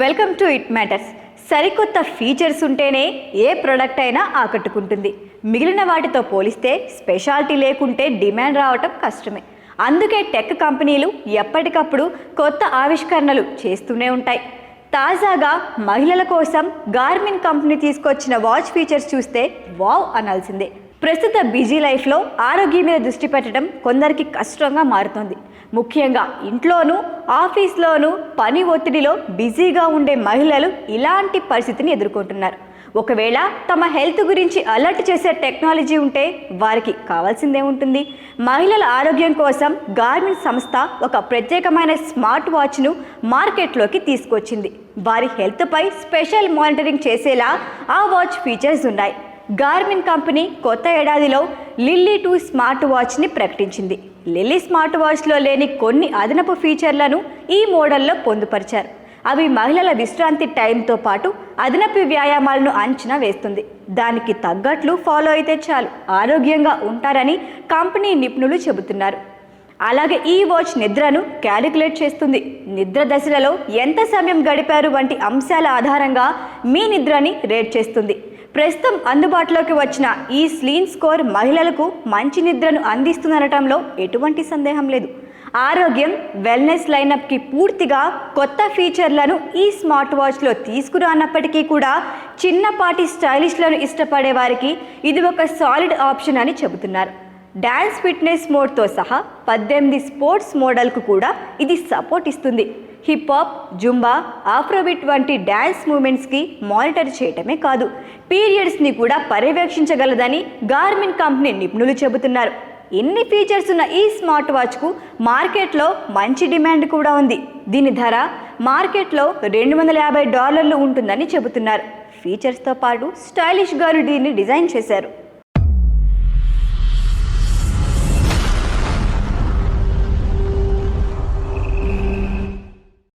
Welcome to it matters. సరికొత్త features ఉంటేనే ఏ product అయినా ఆకట్టుకుంటుంది. మిగిలిన వాటితో పోలిస్తే స్పెషాలిటీ లేకుంటే డిమాండ్ రావటం కష్టమే. అందుకే టెక్ కంపెనీలు ఎప్పటికప్పుడు కొత్త ఆవిష్కరణలు చేస్తూనే ఉంటాయి. తాజాగా మహిళల కోసం గార్మిన్ కంపెనీ తీసుకొచ్చిన వాచ్ ఫీచర్స్ చూస్తే వావ్ అనాల్సిందే. ప్రస్తుత బిజీ లైఫ్లో ఆరోగ్యం మీద దృష్టి పెట్టడం కొందరికి కష్టంగా మారుతోంది. ముఖ్యంగా ఇంట్లోనూ ఆఫీస్లోనూ పని ఒత్తిడిలో బిజీగా ఉండే మహిళలు ఇలాంటి పరిస్థితిని ఎదుర్కొంటున్నారు. ఒకవేళ తమ హెల్త్ గురించి అలర్ట్ చేసే టెక్నాలజీ ఉంటే వారికి కావాల్సిందే ఉంటుంది. మహిళల ఆరోగ్యం కోసం గార్మిన్ సంస్థ ఒక ప్రత్యేకమైన స్మార్ట్ వాచ్ను మార్కెట్లోకి తీసుకొచ్చింది. వారి హెల్త్పై స్పెషల్ మానిటరింగ్ చేసేలా ఆ వాచ్ ఫీచర్స్ ఉన్నాయి. గార్మిన్ కంపెనీ కొత్త ఏడాదిలో లిల్లీ 2 స్మార్ట్ వాచ్ని ప్రకటించింది. లిల్లీ స్మార్ట్ వాచ్లో లేని కొన్ని అదనపు ఫీచర్లను ఈ మోడల్లో పొందుపరిచారు. అవి మహిళల విశ్రాంతి టైంతో పాటు అదనపు వ్యాయామాలను అంచనా వేస్తుంది. దానికి తగ్గట్లు ఫాలో అయితే చాలు ఆరోగ్యంగా ఉంటారని కంపెనీ నిపుణులు చెబుతున్నారు. అలాగే ఈ వాచ్ నిద్రను క్యాలిక్యులేట్ చేస్తుంది. నిద్ర దశలలో ఎంత సమయం గడిపారు వంటి అంశాల ఆధారంగా మీ నిద్రని రేట్ చేస్తుంది. ప్రస్తుతం అందుబాటులోకి వచ్చిన ఈ స్లీన్ స్కోర్ మహిళలకు మంచి నిద్రను అందిస్తుందనటంలో ఎటువంటి సందేహం లేదు. ఆరోగ్యం, వెల్నెస్ లైనప్కి పూర్తిగా కొత్త ఫీచర్లను ఈ స్మార్ట్ వాచ్లో తీసుకురానప్పటికీ కూడా చిన్నపాటి స్టైలిష్లను ఇష్టపడే వారికి ఇది ఒక సాలిడ్ ఆప్షన్ అని చెబుతున్నారు. డ్యాన్స్ ఫిట్నెస్ మోడ్తో సహా 18 స్పోర్ట్స్ మోడల్కు కూడా ఇది సపోర్ట్ ఇస్తుంది. హిప్ హాప్, జుంబా, ఆఫ్రోబీట్ వంటి డ్యాన్స్ మూమెంట్స్కి మానిటర్ చేయటమే కాదు, పీరియడ్స్ని కూడా పర్యవేక్షించగలదని గార్మిన్ కంపెనీ నిపుణులు చెబుతున్నారు. ఎన్ని ఫీచర్స్ ఉన్న ఈ స్మార్ట్ వాచ్కు మార్కెట్లో మంచి డిమాండ్ కూడా ఉంది. దీని ధర మార్కెట్లో $250 ఉంటుందని చెబుతున్నారు. ఫీచర్స్తో పాటు స్టైలిష్గాను దీన్ని డిజైన్ చేశారు.